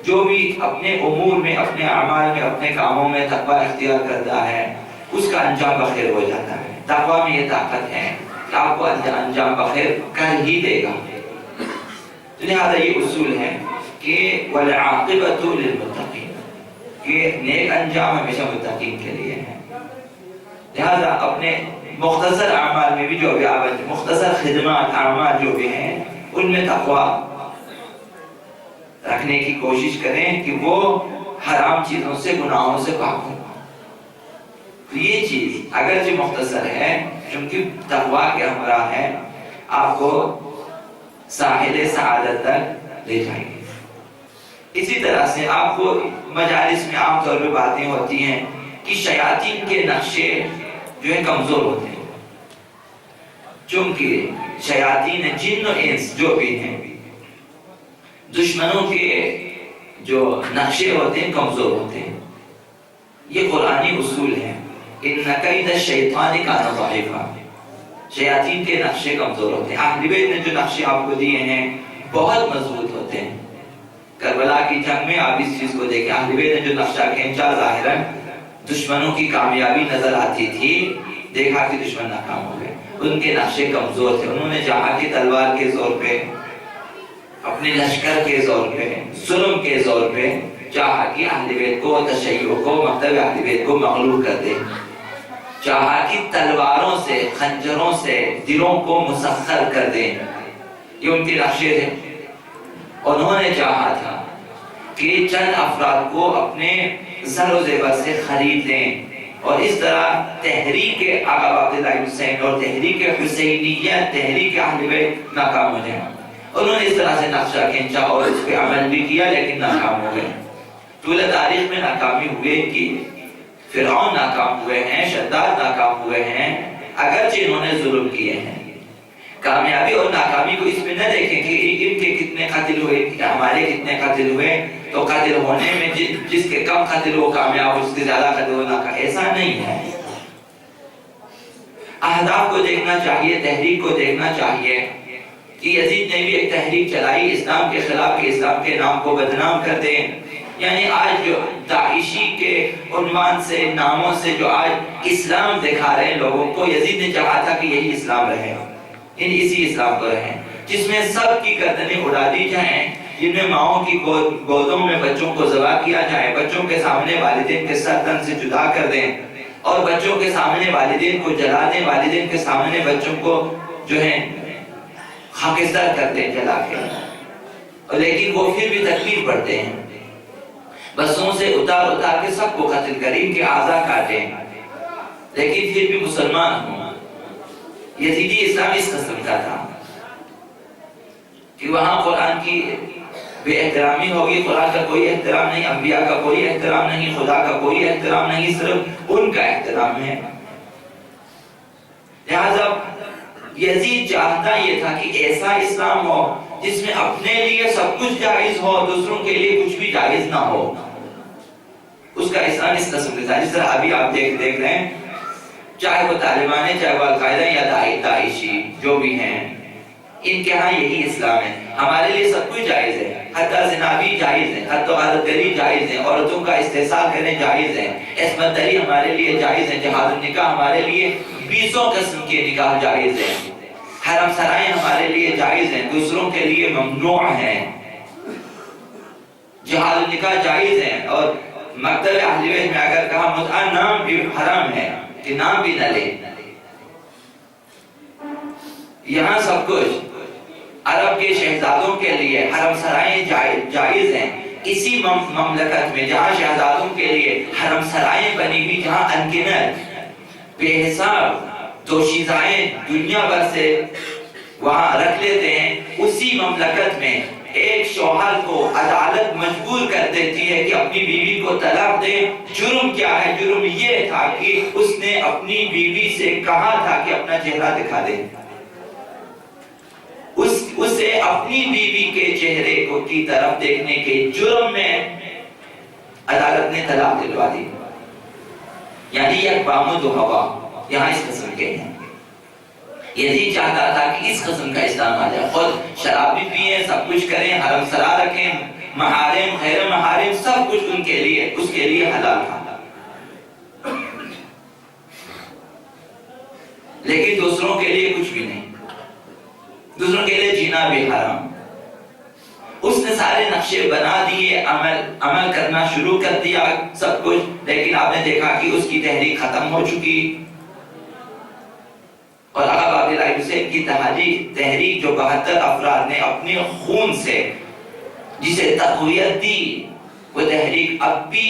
جو بھی اپنے امور میں، اپنے اعمال میں، اپنے کاموں میں تقوی اختیار کرتا ہے اس کا انجام بخیر ہو جاتا ہے۔ تقوی میں یہ طاقت ہے کہ آپ کو انجام بخیر کر ہی دے گا۔ لہذا یہ اصول ہے کہ والعاقبۃ للمتقین، کہ نیک انجام ہمیشہ متقین کے لیے ہے۔ لہذا اپنے مختصر اعمال میں بھی جو بھی مختصر خدمات اعمال جو بھی ہیں ان میں تقوی رکھنے کی کوشش کریں کہ وہ حرام چیزوں سے، گناہوں سے پاک ہوں۔ تو یہ چیز اگرچہ مختصر ہے چونکہ تقوی کے ہمراہ ہے، آپ کو ساحل سعادت تک لے جائیں گے۔ اسی طرح سے آپ کو مجالس میں عام طور پہ باتیں ہوتی ہیں کہ شیاطین کے نقشے جو ہیں کمزور ہوتے ہیں، چونکہ شیاطین جن و انس جو بھی ہیں دشمنوں کے جو نقشے ہوتے ہیں کمزور ہوتے ہیں۔ یہ قرآنی اصول ہے، ان کید الشیطان کان ضعیفا، شیاطین کے نقشے کمزور ہوتے ہیں۔ اہل بیت نے جو نقشے آپ کو دیے ہیں بہت مضبوط ہوتے ہیں۔ کربلا کی جنگ میں آپ اس چیز کو دیکھیں، اہل بیت نے جو نقشہ کھینچا ظاہراً دشمنوں کی کامیابی نظر آتی تھی، دیکھا کہ دشمن ناکام ہو گئے، ان کے نقشے کمزور تھے۔ انہوں نے چاہا کہ تلوار کے زور پہ، اپنے لشکر کے زور پہ، ظلم کے زور پہ چاہا کہ اہل بیت کو، تشیع کو، مکتب اہل بیت کو مغلوب کر دے، چاہا کہ تلواروں سے، خنجروں سے دلوں کو مسخر کر دیں۔ یہ ان کے نقشے تھے۔ انہوں نے چاہا تھا کہ چند افراد کو اپنے زر و زیور سے خرید لیں اور اس طرح تحریک آقا عبداللہ حسین اور تحریک حسینیہ، تحریک اہل بیت ناکام ہو جائیں۔ انہوں نے اس طرح سے نقشہ کھینچا اور اس پہ عمل بھی کیا لیکن ناکام ہو گئے۔ طول تاریخ میں ناکامی ہوئے کہ فرعون ناکام ہوئے ہیں، شداد ناکام ہوئے ہیں، اگرچہ انہوں نے ظلم کیے ہیں۔ کامیابی اور ناکامی کو اس میں نہ دیکھیں کہ ان کے کتنے قتل ہوئے، ہمارے کتنے قتل ہوئے، تو قتل ہونے میں جس کے کم قتل ہو کامیاب، اس کے زیادہ قتل ہو ناکام، ایسا نہیں ہے۔ اہداف کو دیکھنا چاہیے، تحریک کو دیکھنا چاہیے کہ یزید نے بھی ایک تحریک چلائی اسلام کے خلاف کہ اسلام کے نام کو بدنام کر دیں۔ یعنی آج جو داعشی کے عنوان سے، ناموں سے جو آج اسلام دکھا رہے ہیں لوگوں کو، یزید نے چاہا تھا کہ یہی اسلام رہے، اسی اسلام کو رہیں جس میں سب کی گردنیں اڑا دی جائیں، جن میں ماؤں کی گودوں میں بچوں کو ذبح کیا جائے، بچوں کے سامنے والدین کے سر تن سے جدا کر دیں اور بچوں کے سامنے والدین کو جلا دیں، والدین کے سامنے بچوں کو جو ہے خاکستر کرتے ہیں جلا کے، لیکن وہ پھر بھی تکبیر پڑھتے ہیں، بسوں سے اتار کے سب کو قتل کریں، ان کے اعضاء کاٹیں، لیکن پھر بھی مسلمان ہوں۔ یزیدی اسلام اس قسم کا تھا کہ وہاں قرآن کی بے احترامی ہوگی، قرآن کا کوئی احترام نہیں، انبیاء کا کوئی احترام نہیں، خدا کا کوئی احترام نہیں، صرف ان کا احترام ہے۔ لہذا یزید چاہتا یہ تھا کہ ایسا اسلام ہو جس میں اپنے لیے سب کچھ جائز ہو، دوسروں کے لیے کچھ بھی جائز نہ ہو۔ اس کا اسلام اس قسم کا تھا، جس طرح ابھی آپ دیکھ رہے ہیں، چاہے وہ طالبان ہے، چاہے وہ القاعدہ یا داعشی جو بھی ہیں، ان کے ہاں یہی اسلام ہے۔ ہمارے لیے سب کچھ جائز ہے، حتی زنا بھی جائز ہے، حتی غارت گری جائز ہے، عورتوں کا استحصال کرنے جائز ہے، عصمت دری ہمارے لیے جائز ہے، جہاد النکاح ہمارے لیے 20 قسم کے نکاح جائز ہیں، حرم سرائیں ہمارے لیے جائز ہیں، دوسروں کے لیے ممنوع ہیں، جہاد النکاح جائز ہیں، اور مکتب اہل بیت میں اگر کہا متعہ نام بھی حرام ہے کہ نام بھی نہ لے۔ یہاں سب کچھ عرب کے شہزادوں کے لیے حرم سرائیں جائز ہیں، اسی مملکت میں جہاں شہزادوں کے لیے حرم سرائیں بنی ہوئی، جہاں انگنت بے حساب دوشیزائیں دنیا بھر سے وہاں رکھ لیتے ہیں، اسی مملکت میں ایک شوہر کو عدالت مجبور کر دیتی ہے کہ اپنی بیوی کو طلاق دے۔ جرم کیا ہے؟ جرم یہ تھا کہ اس نے اپنی بیوی سے کہا تھا کہ اپنا چہرہ دکھا دے، اسے اپنی بیوی کے چہرے کو کی طرف دیکھنے کے جرم میں عدالت نے طلاق دلوا دی۔ یعنی یک بام و دو ہوا یہاں اس قسم کے ہیں۔ یزید چاہتا تھا کہ اس قسم کا اسلام آ جائے، خود شراب بھی پیئیں، سب کچھ کریں، حرم سرا رکھیں، محارم غیر محارم سب کچھ ان کے لیے اس کے لیے حلال تھا، لیکن دوسروں کے لیے کچھ بھی نہیں، دوسروں کے لیے جینا بھی حرام۔ اس نے سارے نقشے بنا دیے، عمل کرنا شروع کر دیا سب کچھ، لیکن آپ نے دیکھا کہ اس کی تحریک ختم ہو چکی۔ اور اب عبداللہ حسین کی تحریک جو 72 افراد نے اپنے خون سے جسے تقویت دی، وہ تحریک اب بھی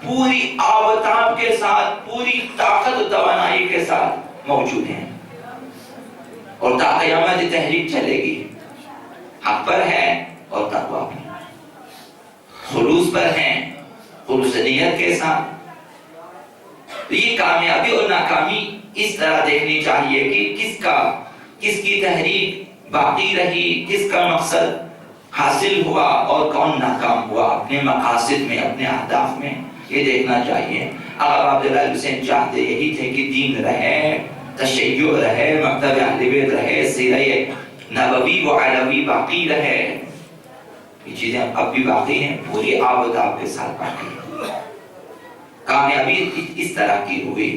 پوری آب و تاب کے ساتھ، پوری طاقت و توانائی کے ساتھ موجود ہیں، اور تا قیامت یہ تحریک چلے گی، حق پر ہے اور تقویٰ بھی، خلوص پر ہیں، خلوص نیت کے ساتھ۔ تو یہ کامیابی اور ناکامی اس طرح دیکھنی چاہیے کہ کس کی تحریک باقی رہی، کس کا مقصد حاصل ہوا اور کون ناکام ہوا اپنے مقاصد میں، اپنے اہداف میں، یہ دیکھنا چاہیے۔ آقا عبداللہ حسین چاہتے یہی تھے کہ دین رہے، تشیع رہے، مکتب اہل بیت رہے، سیرہ نبوی و علوی باقی رہے، یہ چیزیں اب بھی باقی ہیں، پوری آب و تاب کے ساتھ باقی ہیں۔ کامیابی اس طرح کی ہوئی۔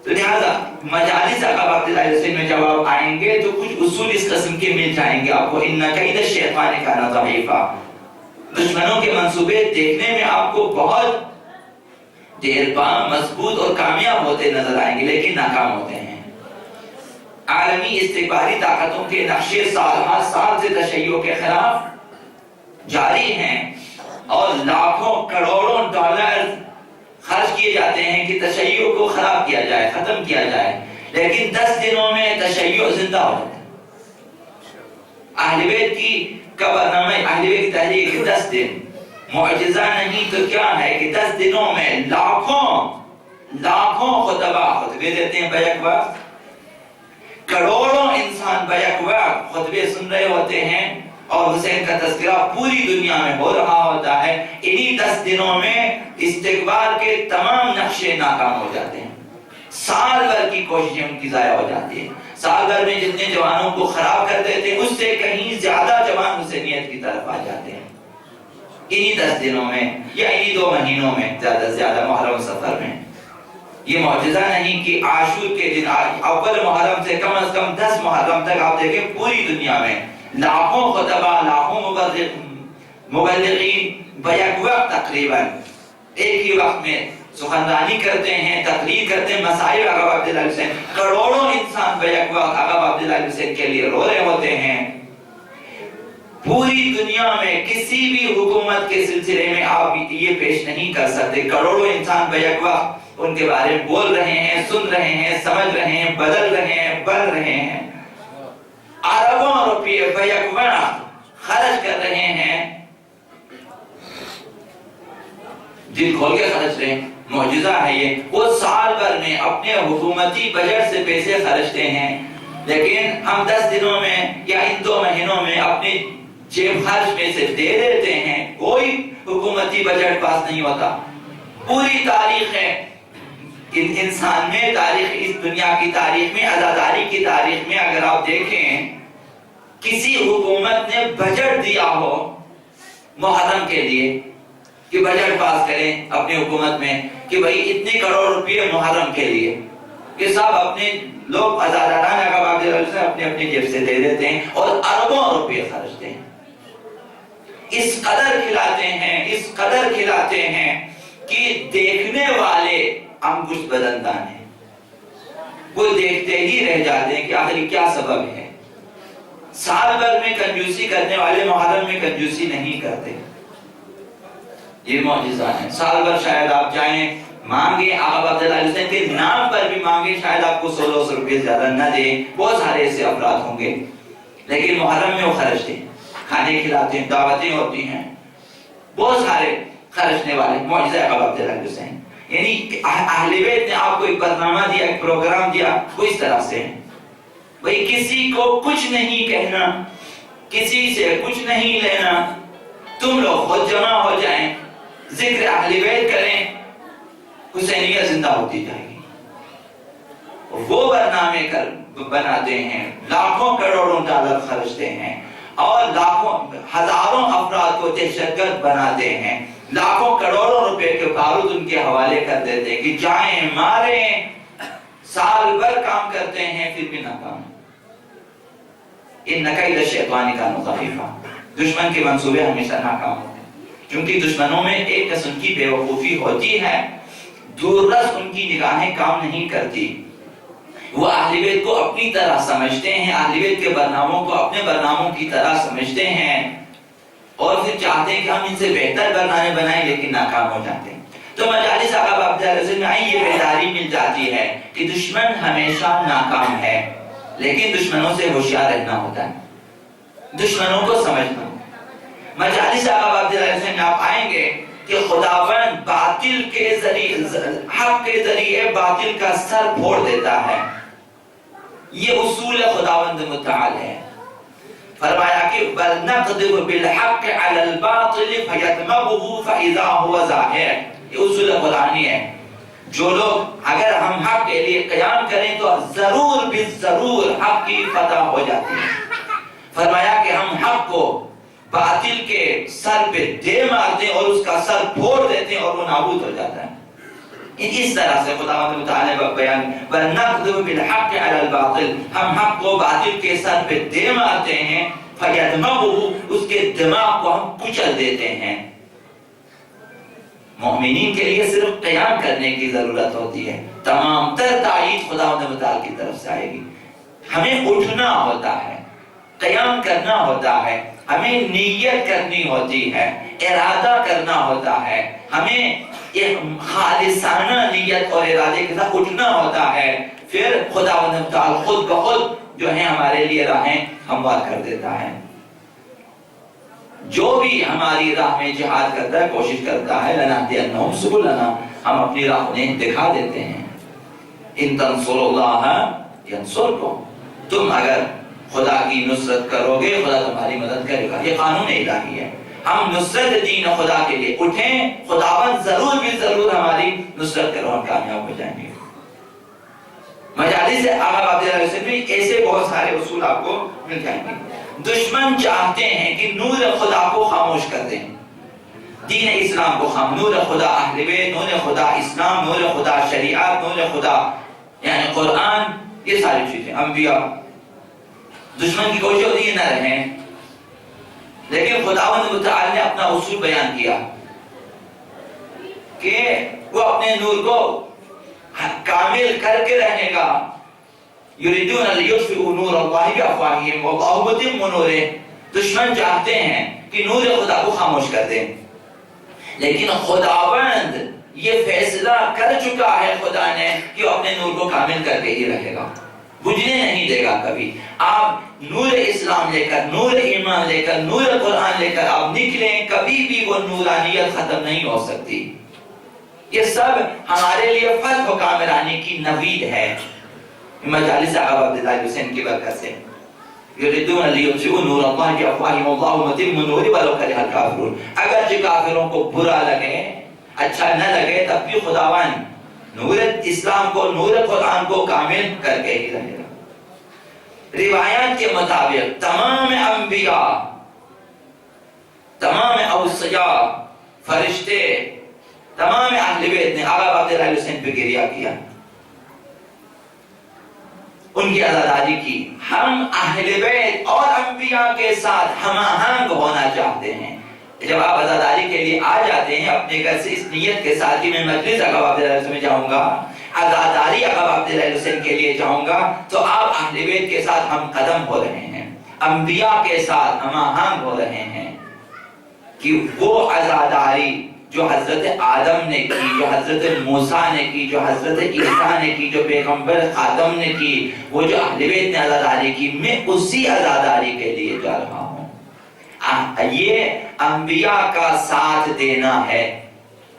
تو لہذا مجالس آقا عبداللہ حسین میں جب آپ آئیں گے تو کچھ اصول اس قسم کے مل جائیں گے آپ کو۔ ان کید الشیطان کان ضعیفا، دشمنوں کے منصوبے دیکھنے میں آپ کو بہت دیرپا، مضبوط اور کامیاب ہوتے نظر آئیں گے، لیکن ناکام ہوتے ہیں۔ عالمی استکباری طاقتوں کے نقشے سال سے تشیع کے خلاف جاری ہیں، اور لاکھوں کروڑوں ڈالر خرچ کیے جاتے ہیں کہ تشیع کو خراب کیا جائے، ختم کیا جائے، لیکن 10 دنوں میں تشیع زندہ ہو جاتا ہے۔ اہل بیت کی کارنامہ، اہل بیت کی تحریک 10 دن، معجزہ نہیں تو کیا ہے کہ 10 دنوں میں لاکھوں خطبے دیتے ہیں بیک وقت، کروڑوں انسان بیک وقت خطبے سن رہے ہوتے ہیں، اور حسین کا تذکرہ پوری دنیا میں ہو رہا ہوتا ہے۔ انہی 10 دنوں میں استقبال کے تمام نقشے ناکام ہو جاتے ہیں، سال بھر کی کوششیں ان کی ضائع ہو جاتی ہیں۔ سال بھر میں جتنے جوانوں کو خراب کر دیتے ہیں، اس سے کہیں زیادہ جوان حسینیت کی طرف آ جاتے ہیں انہی 10 دنوں میں یا انہی 2 مہینوں میں، زیادہ سے زیادہ محرم سفر میں۔ یہ معجزہ نہیں کہ عاشور کے دن، اول محرم سے کم از کم 10 محرم تک آپ دیکھیں پوری دنیا میں لاکھوں خطبہ، لاکھوں مبلغین بیک وقت تقریباً ایک ہی وقت میں سخنرانی کرتے ہیں، تقریر کرتے ہیں، مسائل آقا عبداللہ حسین، کروڑوں انسان بیک وقت آقا عبداللہ حسین کے لیے رو رہے ہوتے ہیں۔ پوری دنیا میں کسی بھی حکومت کے سلسلے میں آپ یہ پیش نہیں کر سکتے، کروڑوں انسان بیک وقت ان کے بارے میں بول رہے ہیں، سن رہے ہیں، سمجھ رہے ہیں، بدل رہے ہیں، بن رہے ہیں، اربوں روپے بیک وقت خرچ کر رہے ہیں، دل کھول کے خرچ رہے ہیں۔ معجزہ ہے یہ۔ وہ سال بھر میں اپنے حکومتی بجٹ سے پیسے خرچتے ہیں، لیکن ہم 10 دنوں میں یا ان 2 مہینوں میں اپنے جیب خرچ میں سے دے دیتے ہیں، کوئی حکومتی بجٹ پاس نہیں ہوتا۔ پوری تاریخ ہے انسان میں، تاریخ اس دنیا کی تاریخ میں، عزاداری کی تاریخ میں اگر آپ دیکھیں کسی حکومت نے بجٹ دیا ہو محرم کے لیے کہ بجٹ پاس کریں اپنی حکومت میں کہ بھئی اتنے کروڑ روپے محرم کے لیے، یہ سب اپنے لوگ عزاداران آقا عبداللہ سے اپنے جیب سے دے دیتے ہیں اور اربوں روپے خرچتے ہیں، اس قدر کھلاتے ہیں کہ دیکھنے والے انگشت بدندان ہیں، وہ دیکھتے ہی رہ جاتے ہیں کہ آخر کیا سبب ہے۔ سال بھر میں کنجوسی کرنے والے محرم میں کنجوسی نہیں کرتے، یہ معجزہ ہے۔ سال بھر شاید آپ جائیں مانگیں، آقا عبداللہ حسین کے نام پر بھی مانگیں، شاید آپ کو 100 روپے زیادہ نہ دیں، بہت سارے ایسے افراد ہوں گے، لیکن محرم میں وہ خرچتے ہیں، کھانے کھلاتے ہیں، دعوتیں ہوتی ہیں، بہت سارے خرچنے والے۔ معجزہ آقا عبداللہ حسین، یعنی اہل بیت نے آپ کو ایک برنامہ دیا، ایک پروگرام دیا، وہ اس طرح سے ہے بھئی کسی کو کچھ نہیں کہنا، کسی سے کچھ نہیں لینا، تم لوگ خود جمع ہو جائیں، ذکر اہل بیت کریں، حسینیہ زندہ ہوتی جائے گی۔ وہ برنامے بناتے ہیں، لاکھوں کروڑوں ڈالر خرچتے ہیں، اور لاکھوں ہزاروں افراد کو دہشت گرد بناتے ہیں، لاکھوں کروڑوں روپے کے بارود ان کے حوالے کر دیتے ہیں کہ جائیں ماریں، سال بھر کام کرتے ہیں پھر بھی ناکام۔ ان کید الشیطان کان ضعیفا، دشمن کے منصوبے ہمیشہ ناکام ہوتے ہیں، کیونکہ دشمنوں میں ایک قسم کی بے وقوفی ہوتی ہے، دور رس ان کی نگاہیں کام نہیں کرتی، وہ اہل بیت کو اپنی طرح سمجھتے ہیں، اہل بیت کے برناموں کو اپنے برناموں کی طرح سمجھتے ہیں، اور پھر چاہتے ہیں کہ ہم ان سے بہتر برنامے بنائیں، لیکن ناکام ہو جاتے ہیں۔ تو مجالس آقا باب میں یہ بیداری مل جاتی ہے کہ دشمن ہمیشہ ناکام ہے، لیکن دشمنوں سے ہوشیار رہنا ہوتا ہے، دشمنوں کو سمجھنا۔ مجالس آقا باب میں آپ آئیں گے کہ خداوند باطل کے ذریعے، حق کے ذریعے باطل کا سر پھوڑ دیتا ہے، یہ اصول خداوند متعال ہے۔ فرمایا کہ وَلْنَقْذِفُ بِالْحَقِّ عَلَى الْبَاطِلِ فَيَدْمَغُهُ فَإِذَا هُوَ زَاهِقٌ، یہ اصول قرآنی ہے۔ جو لوگ اگر ہم حق کے لیے قیام کریں تو ضرور بھی ضرور حق کی فتح ہو جاتی ہے۔ فرمایا کہ ہم حق کو باطل کے سر پہ دے مارتے ہیں اور اس کا سر پھوڑ دیتے ہیں اور وہ نابود ہو جاتا ہے۔ اس طرح سے خداوند متعال بیان وَلْنَقْذِفُ بِالْحَقِّ عَلَى الْبَاطِلِ، ہم حق کو باطل کے سر پہ دے مارتے ہیں، فَيَدْمَغُهُ، اس کے دماغ کو ہم کچل دیتے ہیں۔ مومنین کے لیے صرف قیام کرنے کی ضرورت ہوتی ہے، تمام تر تائید خداوند متعال کی طرف سے آئے گی۔ ہمیں اٹھنا ہوتا ہے، قیام کرنا ہوتا ہے، ہمیں نیت کرنی ہوتی ہے، ارادہ کرنا ہوتا ہے، ہمیں ایک خالصانہ نیت اور ارادے کے ساتھ اٹھنا ہوتا ہے، پھر خداوند متعال خود بخود جو ہے ہمارے لیے راہیں ہموار کر دیتا ہے۔ جو بھی ہماری راہ میں جہاد کرتا ہے، کوشش کرتا ہے، لَنَهْدِيَنَّهُمْ سُبُلَنَا، ہم اپنی راہ انہیں دکھا دیتے ہیں۔ إِن تَنْصُرُوا اللَّهَ يَنْصُرْكُمْ، تم اگر خدا کی نصرت کرو گے خدا تمہاری مدد کرے گا، یہ قانون الہی ہے۔ ہم نصرت دین خدا کے لیے اٹھیں، خداوند ضرور بھی ضرور ہماری نصرت کرو، ہم کامیاب ہو جائیں گے۔ مجالس آقا باب میں ایسے بہت سارے اصول آپ کو مل جائیں گے۔ دشمن چاہتے ہیں کہ نور خدا کو خاموش کر دیں، دین اسلام کو نور خدا اہل بیت، نور خدا اسلام، نور خدا شریعت، نور خدا یعنی قرآن، یہ ساری چیزیں انبیاء، دشمن کی کوشش ہوتی ہے نہ رہیں، لیکن خداوند متعال نے اپنا اصول بیان کیا کہ وہ اپنے نور کو کامل کر کے رہنے گا۔ یریدون لیطفئوا نور اللہ بافواہہم واللہ متم نورہ، دشمن چاہتے ہیں کہ نور خدا کو خاموش کر دیں، لیکن خداوند یہ فیصلہ کر چکا ہے خدا نے کہ وہ اپنے نور کو کامل کر کے ہی رہے گا، بجھنے نہیں دے گا کبھی۔ آپ نور اسلام لے کر، نور ایمان لے کر، نور قرآن لے کر آپ نکلیں، کبھی بھی وہ نورانیت ختم نہیں ہو سکتی۔ یہ سب ہمارے لیے فتح و کامرانی کی نوید ہے، مجالس آقا عبداللہ حسین کی برکت سے۔ یریدون لیطفئوا نور اللہ بافواہہم واللہ متم نورہ ولو کرہ الکافرون، اگرچہ کافروں کو برا لگے، اچھا نہ لگے، تب بھی خداوند نور اسلام کو، نور قرآن کو کامل کر کے ہی رہے گا۔ روایات کے مطابق تمام انبیاء، تمام اوصیاء، فرشتے، تمام اہل بیت نے آقا عبداللہ حسین پہ گریہ کیا، ان کی عزاداری کی۔ ہم اہل بیت اور انبیاء کے ساتھ ہم آہنگ ہونا چاہتے ہیں۔ جب آپ عزاداری کے لیے آ جاتے ہیں اپنے گھر سے اس نیت کے ساتھ کہ میں مجلس آقا عبداللہ حسین میں جاؤں گا، عزاداری آقا عبداللہ حسین کے لیے جاؤں گا، تو آپ اہل بیت کے ساتھ ہم قدم ہو رہے ہیں، انبیاء کے ساتھ ہم آہنگ ہو رہے ہیں کہ وہ عزاداری جو حضرت آدم نے کی، جو حضرت موسیٰ نے کی، جو حضرت عیسیٰ نے کی، جو پیغمبر خاتم نے کی، وہ جو اہل بیت نے عزاداری کی، میں اسی عزاداری کے لیے جا رہا ہوں۔ یہ انبیاء کا ساتھ دینا ہے،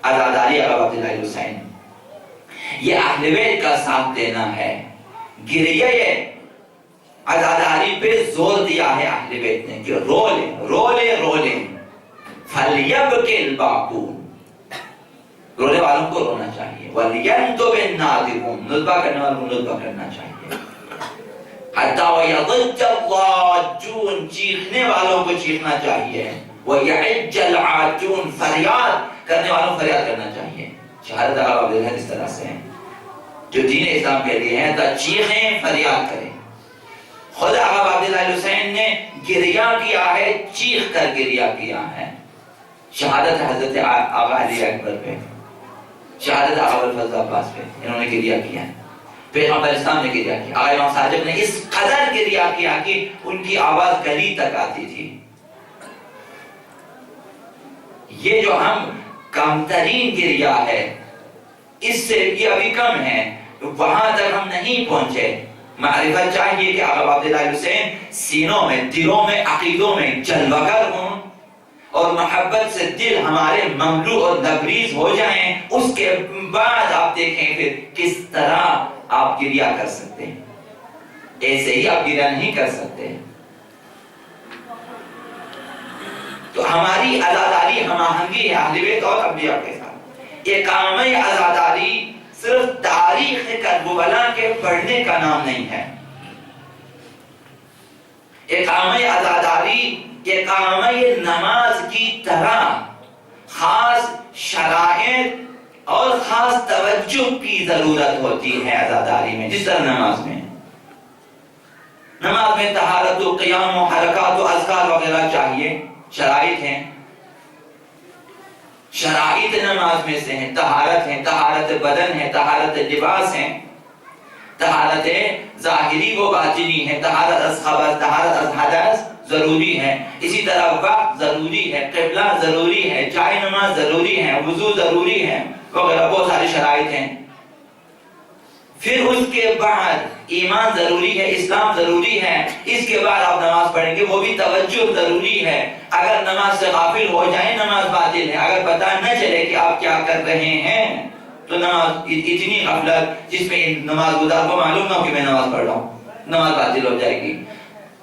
عزاداری آقا عبداللہ حسین، یہ اہل بیت کا ساتھ دینا ہے۔ گریہ عزاداری پہ زور دیا ہے اہل بیت نے کہ رو لیں، رو لیں، رو لیں، فَلْيَبْكِ الْبَاقُونَ، رونے والوں کو رونا چاہیے، وَلْيَنْدُبِ النَّادِبُونَ، ندبہ کرنے والوں کو ندبہ کرنا چاہیے۔ حتی وَيَضِجَّ الضَّاجُّونَ، چیخنے والوں کو چیخنا چاہیے، وَيَعِجَّ الْعَاجُّونَ، فریاد کرنے والوں کو فریاد کرنا چاہیے۔ شہادت آقا عبداللہ اس طرح سے ہے جو دین اسلام کے لیے ہے، تو چیخیں فریاد کریں۔ خود آقا عبداللہ حسین نے گریہ کیا ہے، چیخ کر گریہ کیا ہے۔ شہادت حضرت آقا علی اکبر پہ، شہادت آقا الفضل عباس پہ انہوں نے گریہ کیا ہے، پیغمبر اسلام نے گریہ کیا، آقا امام صادق نے اس قدر گریہ کیا کہ ان کی آواز گلی تک آتی تھی۔ یہ جو ہم کم ترین گریہ ہے، اس سے یہ ابھی کم ہے، وہاں تک ہم نہیں پہنچے۔ معرفت چاہیے کہ آقا عبداللہ حسین سینوں میں، دلوں میں، عقیدوں میں جلوگر ہوں، اور محبت سے دل ہمارے مملو اور لبریز ہو جائیں۔ اس کے بعد آپ دیکھیں پھر کس طرح آپ گریہ کر سکتے ہیں، ایسے ہی آپ گریہ نہیں کر سکتے۔ تو ہماری عزاداری ہم آہنگی ہے اہل بیت اور انبیاء کے ساتھ۔ اقامہ عزاداری صرف تاریخ کربلا کے پڑھنے کا نام نہیں ہے۔ اقامہ عزاداری اقامہ نماز کی طرح خاص شرائط اور خاص توجہ کی ضرورت ہوتی ہے عزاداری میں، جس طرح نماز میں طہارت و قیام و حرکات و اذکار وغیرہ چاہیے، شرائط ہیں، شرائط نماز میں سے ہیں، طہارت ہیں، طہارت بدن ہے، طہارت لباس ہے، طہارت ظاہری و باطنی ہے، طہارت از خبث، طہارت از حدث ضروری ہے، اسی طرح وقت ضروری ہے، قبلہ ضروری ہے، جائے نماز ضروری ہے، وضو ضروری ہے وغیرہ، بہت ساری شرائط ہیں۔ پھر اس کے بعد ایمان ضروری ہے، اسلام ضروری ہے، اس کے بعد آپ نماز پڑھیں گے، وہ بھی توجہ ضروری ہے۔ اگر نماز سے غافل ہو جائیں نماز باطل ہے، اگر پتہ نہ چلے کہ آپ کیا کر رہے ہیں تو نماز اتنی غفلت جس میں نماز گزار کو معلوم نہ ہو کہ میں نماز پڑھ رہا ہوں، نماز باطل ہو جائے گی۔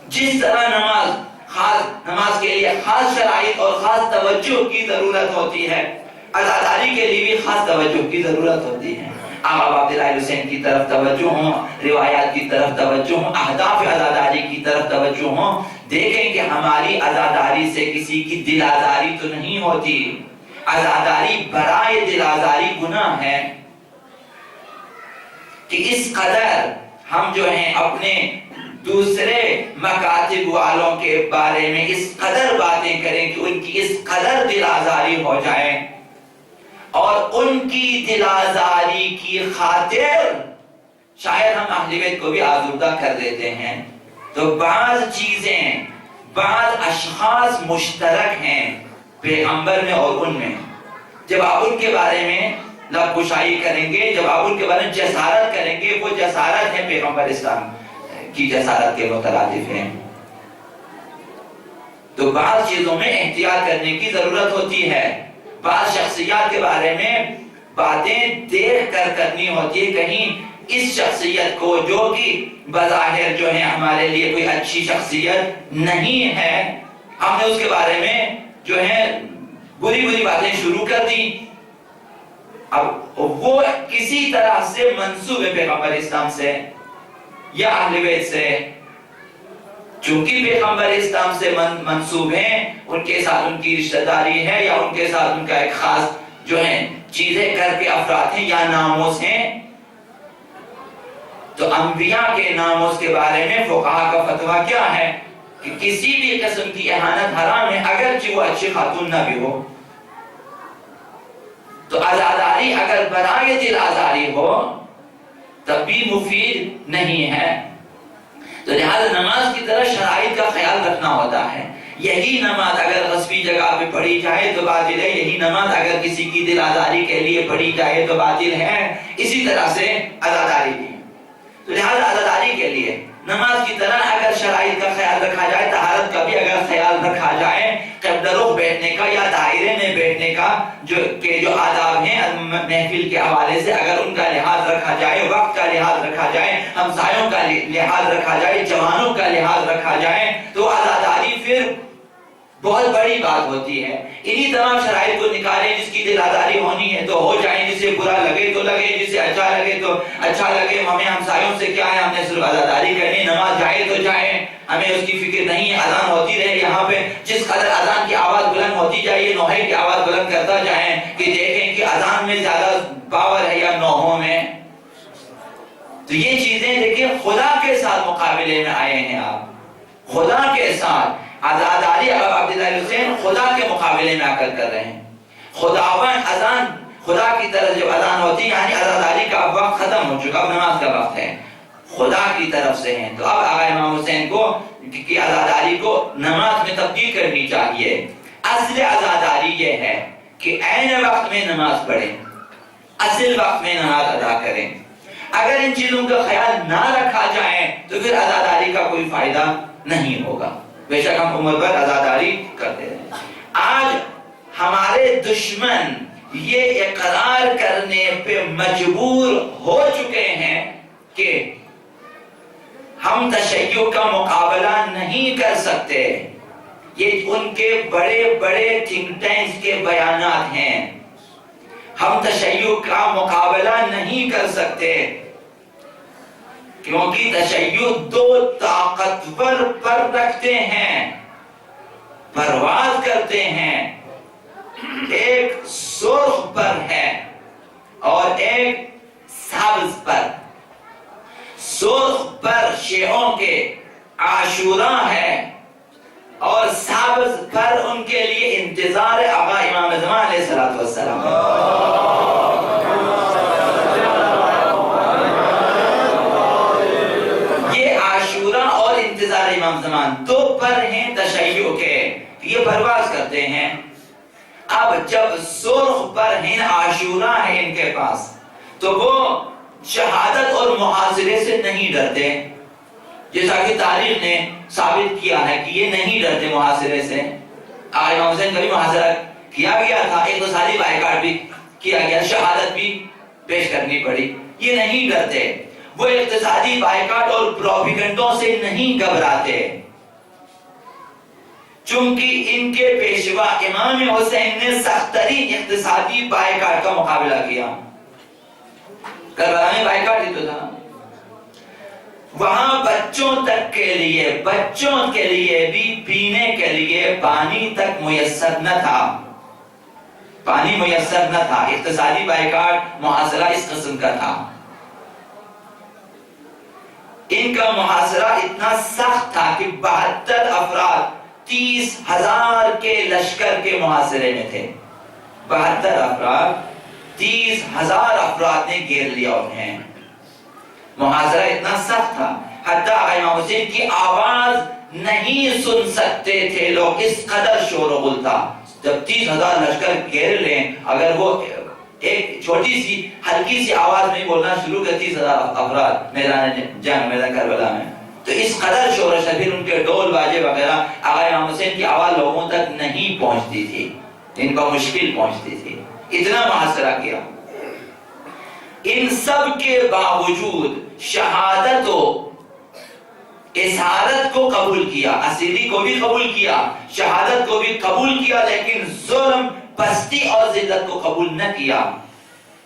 جس طرح نماز کے لیے خاص شرائط اور خاص توجہ کی ضرورت ہوتی ہے، عزاداری کے لیے بھی خاص توجہ کی ضرورت ہوتی ہے۔ آقا عبداللہ حسین کی طرف توجہ ہوں، روایات کی طرف توجہ ہوں، اہداف عزاداری کی طرف توجہ ہوں۔ دیکھیں کہ ہماری عزاداری سے کسی کی دل آزاری تو نہیں ہوتی۔ عزاداری برائے دل آزاری گناہ ہے کہ اس قدر ہم جو ہیں اپنے دوسرے مکاتب والوں کے بارے میں اس قدر باتیں کریں کہ ان کی اس قدر دل آزاری ہو جائے، اور ان کی دل آزاری کی خاطر شاید ہم اہل بیت کو بھی آزردہ کر دیتے ہیں۔ تو بعض چیزیں، بعض اشخاص مشترک ہیں پیغمبر میں اور ان میں، جب آپ ان کے بارے میں لب گشائی کریں گے، جب آپ ان کے بارے میں جسارت کریں گے، وہ جسارت ہے پیغمبر اسلام کی جسارت کے مترادف ہیں۔ تو بعض چیزوں میں احتیاط کرنے کی ضرورت ہوتی ہے، بعض شخصیات کے بارے میں باتیں دیکھ کر کرنی ہوتی ہے، کہیں اس شخصیت کو جو کہ بظاہر جو ہے ہمارے لیے کوئی اچھی شخصیت نہیں ہے، ہم نے اس کے بارے میں جو ہے بری باتیں شروع کر دی، اب وہ کسی طرح سے منسوب ہے پیغمبر اسلام سے یا اہل بیت سے، چونکہ پیغمبر اسلام سے منسوب ہیں، ان کے ساتھ ان کی رشتہ داری ہے یا ان کے ساتھ ان کا ایک خاص جو ہے چیزیں کر کے افراد ہیں یا ناموس ہیں، تو انبیاء کے ناموس کے بارے میں فقہا کا فتویٰ کیا ہے کہ کسی بھی قسم کی اہانت حرام ہے، اگرچہ وہ اچھی خاتون نہ بھی ہو۔ تو عزاداری اگر برائے دل آزاری ہو تب بھی مفید نہیں ہے۔ تو لہذا نماز کی طرح شرائط کا خیال رکھنا ہوتا ہے۔ یہی نماز اگر غصبی جگہ پہ پڑھی جائے تو باطل ہے، یہی نماز اگر کسی کی دل آزاری کے لیے پڑھی جائے تو باطل ہے، اسی طرح سے عزاداری بھی۔ تو لہذا عزاداری کے لیے نماز کی طرح اگر شرائط کا خیال رکھا جائے، طہارت کا بھی اگر خیال رکھا جائے، قبلہ رخ بیٹھنے کا یا دائرے میں بیٹھنے کا جو آداب ہیں محفل کے حوالے سے اگر ان کا لحاظ رکھا جائے، وقت کا لحاظ رکھا جائے، ہمسایوں کا لحاظ رکھا جائے، جوانوں کا لحاظ رکھا جائے، تو عزاداری پھر بہت بڑی بات ہوتی ہے. انہی تمام شرائط کو نکالیں. جس کی دل آزاری ہونی ہے تو ہو جائیں, جسے برا لگے تو لگے, جسے اچھا لگے تو اچھا لگے. ہمیں ہمسایوں سے کیا ہے, ہم نے صرف عزاداری کرنی. نماز جائے تو جائیں, ہمیں اس کی فکر نہیں ہے. اذان ہوتی رہے یہاں پہ, جس قدر اذان کی آواز بلند ہوتی جائے, نوحے کی آواز بلند کرتا جائیں کہ دیکھیں کہ اذان میں زیادہ پاور ہے یا نوحوں میں. تو یہ چیزیں دیکھیں خدا کے ساتھ مقابلے میں آئے ہیں آپ, خدا کے ساتھ. عزاداری عبداللہ حسین خدا کے مقابلے میں آ کر رہے ہیں. خداوند اذان, خدا کی طرف جب اذان ہوتی یعنی عزاداری کا وقت ختم ہو چکا, اب نماز کا وقت ہے, خدا کی طرف سے ہیں. تو اب آقا امام حسین کو کی عزاداری کو نماز میں تبدیل کرنی چاہیے. اصل عزاداری یہ ہے کہ عین وقت میں نماز پڑھیں, اصل وقت میں نماز ادا کریں. اگر ان چیزوں کا خیال نہ رکھا جائے تو پھر عزاداری کا کوئی فائدہ نہیں ہوگا. بے شک ہم عمر بھر عزاداری کرتے رہے. آج ہمارے دشمن یہ اقرار کرنے پہ مجبور ہو چکے ہیں کہ ہم تشیع کا مقابلہ نہیں کر سکتے. یہ ان کے بڑے بڑے تھنک ٹینکس کے بیانات ہیں. ہم تشیع کا مقابلہ نہیں کر سکتے کیونکہ تشیع دو طاقتور پر رکھتے ہیں, پرواز کرتے ہیں. ایک سرخ پر ہے اور ایک سبز پر. سرخ پر شیعوں کے عاشوراء ہے اور سبز پر ان کے لیے انتظار آقا امام زمان علیہ السلام ہے. انتظار امام زمان دو پر ہیں تشیع کے, یہ پرواز کرتے ہیں. اب جب سرخ پر ہیں, عاشوراء ہے ان کے پاس, تو وہ شہادت اور محاصرے سے نہیں ڈرتے, جیسا کہ تاریخ نے ثابت کیا ہے کہ یہ نہیں ڈرتے محاصرے سے. امام حسین کا بھی محاصرہ کیا گیا تھا, اقتصادی بائیکاٹ بھی کیا گیا, شہادت بھی پیش کرنی پڑی. یہ نہیں ڈرتے, وہ اقتصادی بائیکاٹ اور پروپیگنڈوں سے نہیں گھبراتے, چونکہ ان کے پیشوا امام حسین نے سخت ترین اقتصادی بائیکاٹ کا مقابلہ کیا. کربلا میں بائیکاٹ ہی تو تھا. وہاں بچوں تک کے لیے, بچوں کے لیے بھی پینے کے لیے پانی تک میسر نہ تھا, پانی میسر نہ تھا. اقتصادی بائیکاٹ محاصرہ اس قسم کا تھا. ان کا محاصرہ اتنا سخت تھا کہ 72 افراد 30,000 کے لشکر کے محاصرے میں تھے. 72 افراد 30,000 افراد نے گھیر لیا انہیں. محاصرہ اتنا سخت تھا حتیٰ امام حسین کی آواز نہیں سن سکتے تھے لوگ, اس قدر شور و غل تھا. جب 30,000 لشکر گھیر لیں, اگر وہ ایک چھوٹی سی ہلکی سی آواز میں بولنا شروع کر 30,000 افراد میدان جنگ, میدان کربلا میں, تو اس قدر شورش ہے. پھر ان کے ڈول باجے وغیرہ, آقا امام حسین کی آواز لوگوں تک نہیں پہنچتی تھی, ان کو مشکل پہنچتی تھی. اتنا محاصرہ کیا. ان سب کے باوجود شہادت و اسارت کو قبول کیا, اسیری کو بھی قبول کیا, شہادت کو بھی قبول کیا, لیکن ظلم, پستی اور ذلت کو قبول نہ کیا.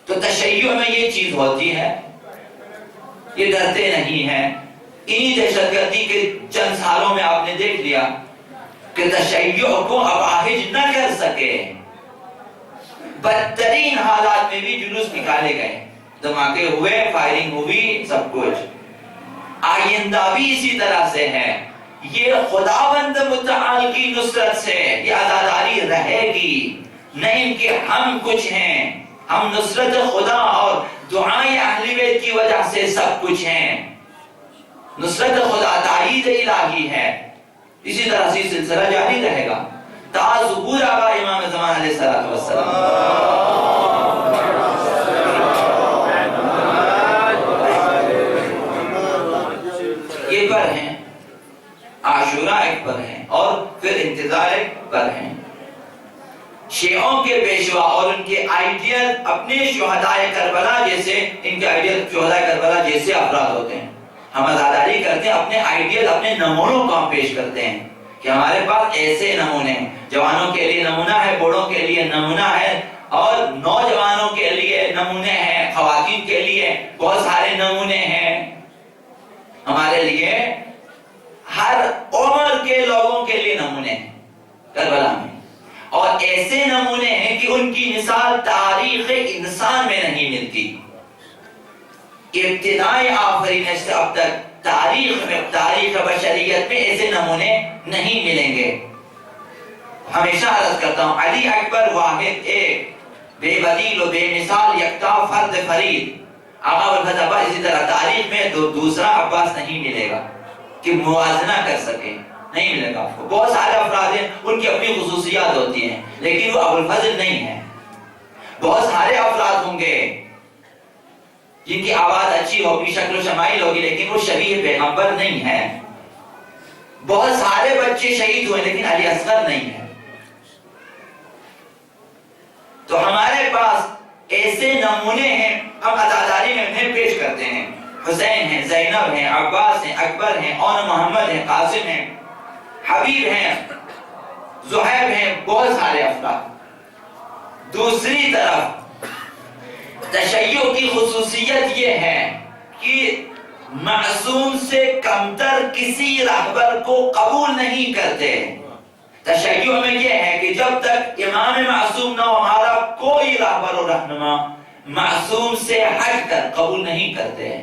تو تشیع میں یہ چیز ہوتی ہے, یہ ڈرتے نہیں ہیں. انہی دہشت گردی کے چند سالوں میں آپ نے دیکھ لیا کہ تشیع کو اباہج نہ کر سکے. بدترین حالات میں بھی جلوس نکالے گئے, دھماکے ہوئے, فائرنگ ہوئی, سب کچھ. آئندہ بھی اسی طرح سے ہے. یہ خداوند متعال کی نصرت سے یہ عزاداری رہے گی, نہیں کہ ہم کچھ ہیں. ہم نصرت خدا اور دعائیں اہل بیت کی وجہ سے سب کچھ ہیں. نصرت خدا تائید الہی ہے. اسی طرح سے سلسلہ جاری رہے گا تا ظہور آقا امام زمان علیہ السلام. یہ پر ہیں, عاشوراء ایک پر ہیں, اور پھر انتظار ایک پر ہیں. شیعوں کے پیشوا اور ان کے آئیڈیل اپنے شہدائے کربلا جیسے, ان کے آئیڈیل شہدائے کربلا جیسے افراد ہوتے ہیں. ہم عزاداری کرتے ہیں, اپنے آئیڈیل, اپنے نمونوں کو ہم پیش کرتے ہیں کہ ہمارے پاس ایسے نمونے ہیں، جوانوں کے لیے نمونہ ہے، بوڑھوں کے لیے نمونہ ہے، اور نوجوانوں کے لیے نمونے ہیں، خواتین کے لیے بہت سارے نمونے ہیں، ہمارے لیے ہر عمر کے لوگوں کے لیے نمونے ہیں کربلا میں، اور ایسے نمونے ہیں کہ ان کی مثال تاریخ انسان میں نہیں ملتی۔ ابتدائی آفرینش سے اب تک تاریخ بشریت میں ایسے نمونے نہیں ملیں گے۔ ہمیشہ عرض کرتا ہوں، علی اکبر واحد ایک، بے بدیل و بے مثال یکتا فرد فرید۔ آقا ابوالفضل عباس اسی طرح تاریخ میں دوسرا عباس نہیں ملے گا کہ موازنہ کر سکے، نہیں ملے گا آپ کو۔ بہت سارے افراد ہیں، ان کی اپنی خصوصیات ہوتی ہیں، لیکن وہ ابوالفضل نہیں ہے۔ بہت سارے افراد ہوں گے جن کی آواز اچھی ہوگی، شکل و شمائل ہوگی، لیکن وہ شبیہ پیغمبر نہیں ہے۔ بہت سارے بچے شہید ہوئے، لیکن علی اصغر نہیں ہے۔ تو ہمارے پاس ایسے نمونے ہیں، ہم عزاداری میں انہیں پیش کرتے ہیں۔ حسین ہیں، زینب ہیں، عباس ہیں، اکبر ہیں، اون محمد ہیں، قاسم ہیں، حبیب ہیں، زہیب ہیں، بہت سارے افراد۔ دوسری طرف تشیع کی خصوصیت یہ ہے کہ معصوم سے کمتر کسی رہبر کو قبول نہیں کرتے۔ تشیع میں یہ ہے کہ جب تک امام معصوم نہ ہو، ہمارا کوئی رہبر و رہنما معصوم سے ہٹ کر قبول نہیں کرتے۔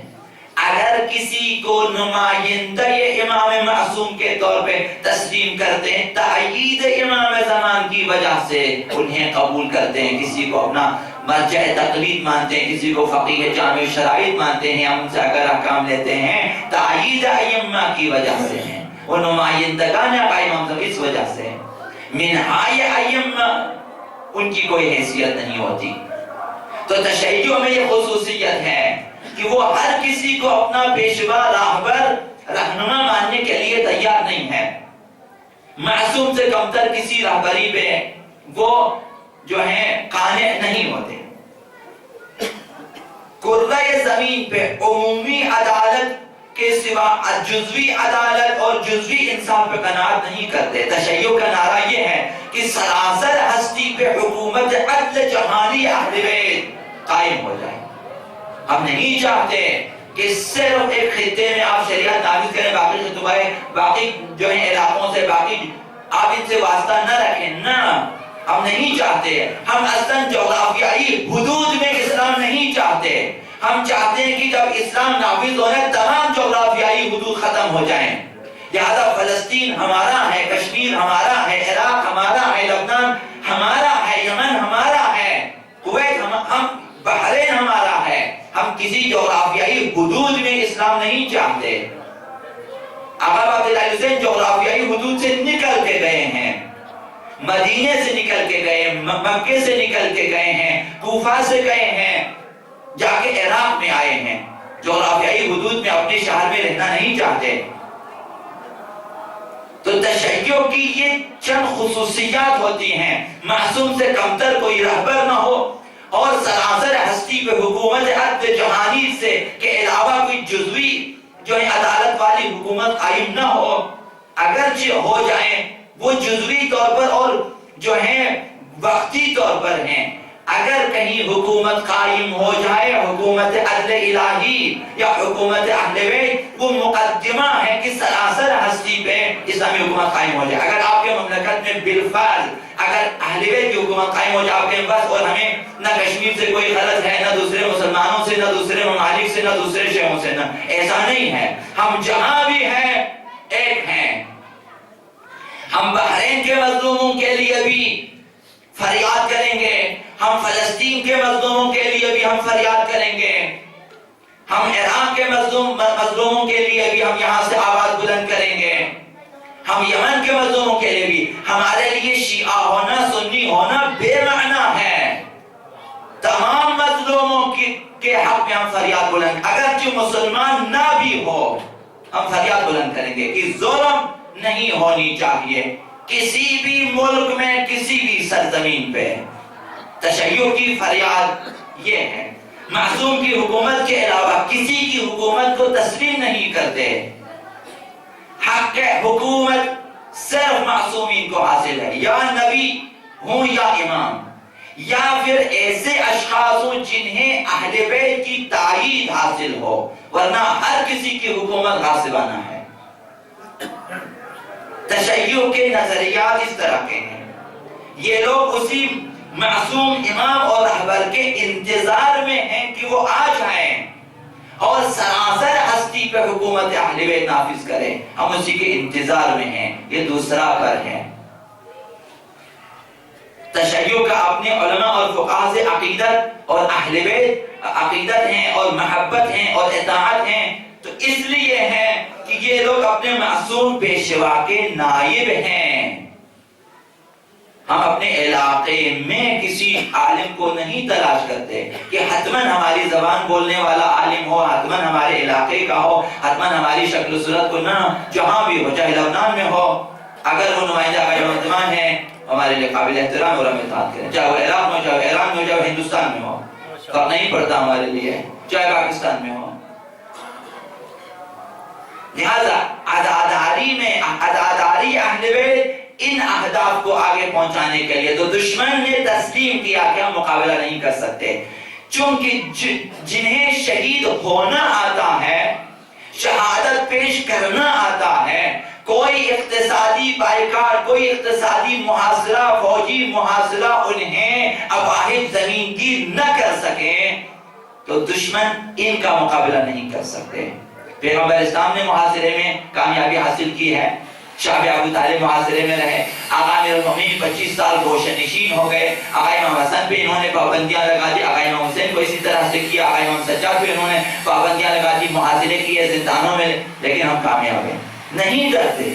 اگر کسی کو نمائندہ امام معصوم کے طور پہ تسلیم کرتے ہیں، تأیید امام زمان کی وجہ سے انہیں قبول کرتے ہیں۔ کسی کو اپنا مرجع تقلید مانتے ہیں، کسی کو فقیہ جامع شرائط مانتے ہیں، ہم ان سے اگر احکام لیتے ہیں، تأیید ائمہ کی وجہ سے ہیں، وہ نمائندگان امام زمان اس وجہ سے ہیں۔ منہائی ائمہ ان کی کوئی حیثیت نہیں ہوتی۔ تو تشیع میں یہ خصوصیت ہے کہ وہ ہر کسی کو اپنا پیشوا، راہبر، رہنما ماننے کے لیے تیار نہیں ہے۔ معصوم سے کمتر کسی رہبری پہ وہ جو ہیں قانع نہیں ہوتے۔ کرۂ زمین پہ عمومی عدالت کے سوا جزوی عدالت اور جزوی انصاف پہ قناعت نہیں کرتے۔ تشیع کا نعرہ یہ ہے کہ سراسر ہستی پہ حکومت عدل جہانی اہل بیت قائم ہو جائے۔ ہم نہیں چاہتے کہ صرف ایک خطے میں آپ شریعت نافذ کریں، باقی خطبائے باقی جو ہیں علاقوں سے باقی آپ ان سے واسطہ نہ رکھیں، نہ، ہم نہیں چاہتے۔ ہم اصلاً جغرافیائی حدود میں اسلام نہیں چاہتے۔ ہم چاہتے ہیں کہ جب اسلام نافذ ہونے تمام جغرافیائی حدود ختم ہو جائیں۔ لہذا فلسطین ہمارا ہے، کشمیر ہمارا ہے، عراق ہمارا ہے، لبنان ہمارا ہے، یمن ہمارا ہے، کویت ہم بحرین ہمارا ہے۔ ہم کسی جغرافیائی حدود میں اسلام نہیں چاہتے۔ آقا عبداللہ حسین جغرافیائی حدود سے نکل کے گئے ہیں، مدینے سے نکل کے گئے، مکے سے نکل کے گئے ہیں، کوفہ سے گئے ہیں، جا کے عراق میں آئے ہیں۔ جغرافیائی حدود میں اپنے شہر میں رہنا نہیں چاہتے۔ تو تشیع کی یہ چند خصوصیات ہوتی ہیں، معصوم سے کمتر کوئی رہبر نہ ہو، اور سراسر ہستی پہ حکومت عدل جہانی سے کے علاوہ کوئی جزوی جو ہے عدالت والی حکومت قائم نہ ہو۔ اگرچہ ہو جائیں وہ جزوی طور پر اور جو ہیں وقتی طور پر ہیں۔ اگر کہیں حکومت قائم ہو جائے، حکومت عدل الہی یا حکومت اہل بیت، وہ مقدمہ ہے کہ سراسر ہستی پہ اسلامی حکومت قائم ہو جائے۔ اگر آپ کے مملکت میں بالفعل اگر اہل بیت کی حکومت قائم ہو جائے آپ کے پاس، اور ہمیں نہ کشمیر سے کوئی غرض ہے، نہ دوسرے مسلمانوں سے، نہ دوسرے ممالک سے، نہ دوسرے شہروں سے، نہ، ایسا نہیں ہے۔ ہم جہاں بھی ہیں ایک ہیں۔ ہم بحرین کے مظلوموں کے لیے بھی فریاد کریں گے، ہم فلسطین کے مظلوموں کے لیے بھی ہم فریاد کریں گے، ہم عراق کے مظلوموں کے لیے بھی ہم یہاں سے آواز بلند کریں گے، ہم یمن کے مظلوموں کے لیے بھی۔ ہمارے لیے شیعہ ہونا، سنی ہونا بے معنی ہے۔ تمام مظلوموں کے حق میں ہم فریاد بلند، اگرچہ مسلمان نہ بھی ہو ہم فریاد بلند کریں گے کہ ظلم نہیں ہونی چاہیے کسی بھی ملک میں، کسی بھی سرزمین پہ۔ تشیع کی فریاد یہ ہے۔ معصوم کی حکومت کے علاوہ کسی کی حکومت کو تسلیم نہیں کرتے۔ حق حکومت صرف معصومین کو حاصل ہے، یا نبی ہوں یا امام، یا پھر ایسے اشخاص ہوں جنہیں اہل بیت کی تائید حاصل ہو، ورنہ ہر کسی کی حکومت غاصبانہ ہے۔ تشیع کے نظریات اس طرح کے ہیں، یہ لوگ اسی معصوم امام اور رہبر کے انتظار میں ہیں کہ وہ آ جائیں اور سراسر ہستی پہ حکومت اہل بیت نافذ کریں، ہم اسی کے انتظار میں ہیں۔ یہ دوسرا پر ہے۔ تشیع کا اپنے علماء اور فقہاء سے عقیدت اور اہل بیت عقیدت ہیں اور محبت ہیں اور اطاعت ہیں، تو اس لیے ہے کہ یہ لوگ اپنے معصوم پیشوا کے نائب ہیں۔ ہم اپنے علاقے میں کسی عالم کو نہیں تلاش کرتے کہ حتماً ہماری زبان بولنے والا عالم ہو، حتماً ہمارے علاقے کا ہو، حتماً ہماری شکل و صورت کو نہ جہاں بھی ہو، چاہے لبنان میں ہو، اگر وہ نمائندہ آقائے زمان ہے ہمارے لیے قابل احترام اور ہم اطاعت کریں، چاہے وہ عراق میں ہو، چاہے ایران میں ہو، چاہے ہندوستان میں ہو، فرق نہیں پڑتا ہمارے لیے، چاہے پاکستان میں ہو۔ لہذا عزاداری اہل بیت ان اہداف کو آگے پہنچانے کے لیے تو دشمن نے تسلیم کیا کہ ہم مقابلہ نہیں کر سکتے، چونکہ جنہیں شہید ہونا آتا ہے، شہادت پیش کرنا آتا ہے، کوئی اقتصادی بائیکاٹ، کوئی اقتصادی محاصرہ، فوجی محاصرہ انہیں اباحث زمین گیر نہ کر سکیں تو دشمن ان کا مقابلہ نہیں کر سکتے۔ پیغمبر اسلام نے محاصرے میں کامیابی حاصل کی ہے، شاہ ابو طالب محاصرے میں رہے، آقا امیر المومنین 25 سال گوشہ نشین ہو گئے، آقا امام حسن پہ انہوں نے پابندیاں لگا دی، آقا امام حسین کو اسی طرح سے کیا، آقا امام سجاد پہ انہوں نے پابندیاں لگا دی، محاصرے کیے زندانوں میں، لیکن ہم کامیاب ہیں، نہیں ڈرتے۔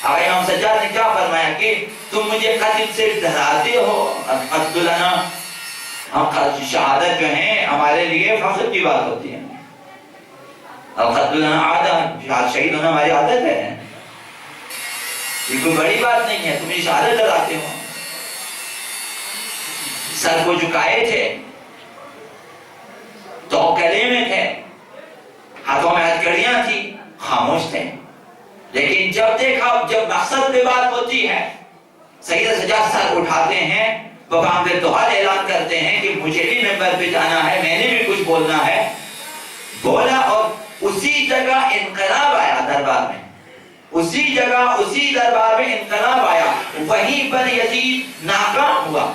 آقا امام سجاد نے کیا فرمایا کہ تم مجھے قتل سے ڈراتے ہو، قتلنا، ہم شہادت جو ہیں ہمارے لیے فخر کی بات ہوتی ہے، اب قتلنا عادت، شہید ہونا ہماری عادت ہے، یہ کوئی بڑی بات نہیں ہے، تمہیں شہادت ڈراتے ہو۔ سر کو جھکائے تھے، تو کلمے تھے، ہاتھوں میں ہتھکڑیاں تھی، خاموش تھے، لیکن جب دیکھا، جب مقصد پہ بات ہوتی ہے، سید سجاد سر اٹھاتے ہیں، مقام پہ دوحال اعلان کرتے ہیں کہ مجھے بھی ممبر پہ جانا ہے، میں نے بھی کچھ بولنا ہے، بولا، اور اسی جگہ انقلاب آیا دربار میں، اسی جگہ اسی دربار میں انقلاب آیا، وہیں پر یزید ناکام ہوا،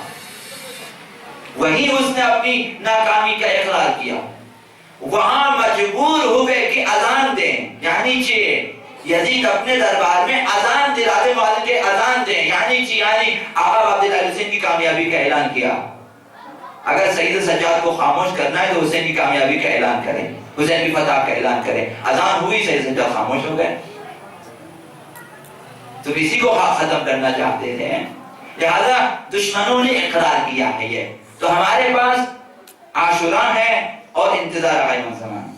وہیں اس نے اپنی ناکامی کا اقرار کیا، وہاں مجبور ہوئے کہ اذان دیں، یعنی یزید اپنے دربار میں اذان دلاتے والے کے اذان دیں، یعنی آقا عبداللہ حسین کی کامیابی کا اعلان کیا۔ اگر سید سجاد کو خاموش کرنا ہے تو حسین کی کامیابی کا اعلان کریں، حسین کی فتح کا اعلان کریں، اذان ہوئی، سید سجاد خاموش ہو گئے، تو اسی کو ختم کرنا چاہتے تھے، لہذا دشمنوں نے اقرار کیا ہے یہ۔ تو ہمارے پاس عاشوراء ہے اور انتظار قائم زمان،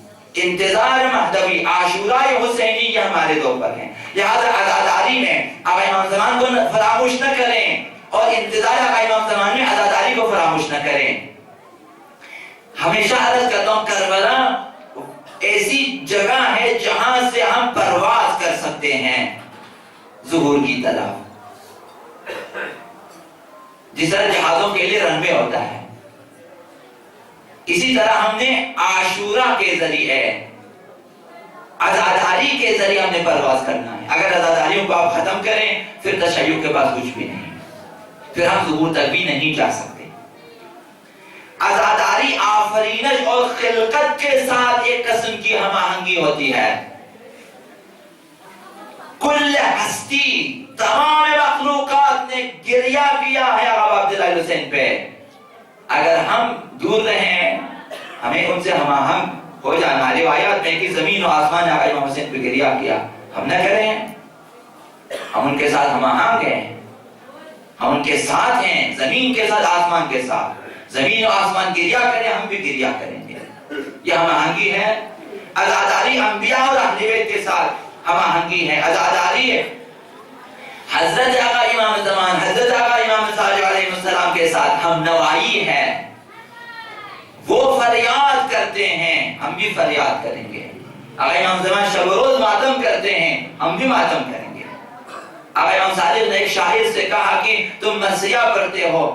انتظار مہدوی، عاشوراء حسینی یہ ہمارے دو پر ہیں، لہذا عزاداری میں آقا امام زمان کو فراموش نہ کریں اور انتظار آقا امام زمان میں عزاداری کو فراموش نہ کریں۔ ہمیشہ عرض کرتا ہوں، کربلا ایسی جگہ ہے جہاں سے ہم پرواز کر سکتے ہیں ظہور کی طرف، جس طرح جہازوں کے لیے رن وے ہوتا ہے، اسی طرح ہم نے عاشوراء کے ذریعے، عزاداری کے ذریعے ہم نے پرواز کرنا ہے۔ اگر عزاداریوں کو آپ ختم کریں پھر تشیع کے پاس کچھ بھی نہیں، پھر ہم ظہور تک بھی نہیں جا سکتے۔ عزاداری آفرینش اور خلقت کے ساتھ ایک قسم کی ہم آہنگی ہوتی ہے، کل ہستی، تمام مخلوقات نے گریہ کیا ہے آقا عبداللہ حسین پہ، اگر ہم دور رہیں، ہمیں ان سے ہم آہنگ ہو جانا۔ روایات میں کہ زمین و آسمان نے آقا امام حسین پہ گریہ کیا، ہم نہ کریں، ہم ان کے ساتھ ہم آہنگ ہیں، ہم ان کے ساتھ ہیں، زمین کے ساتھ، آسمان کے ساتھ، زمین و آسمان گریہ کریں، ہم بھی گریہ کریں گے، یہ ہم آہنگی ہے۔ عزاداری انبیاء اور اہل بیت کے ساتھ ہم آہنگی ہے، عزاداری حضرت آقا امام زمان، حضرت آقا امام صادق علیہ السلام کے ساتھ ہم نوائی ہے، وہ فریاد کرتے ہیں، ہم بھی فریاد کریں گے۔ آقا امام زمان شب و روز ماتم کرتے ہیں، ہم بھی ماتم کریں گے۔ آقا امام صادق نے ایک شاعر سے کہا کہ تم مرثیہ پڑھتے ہو،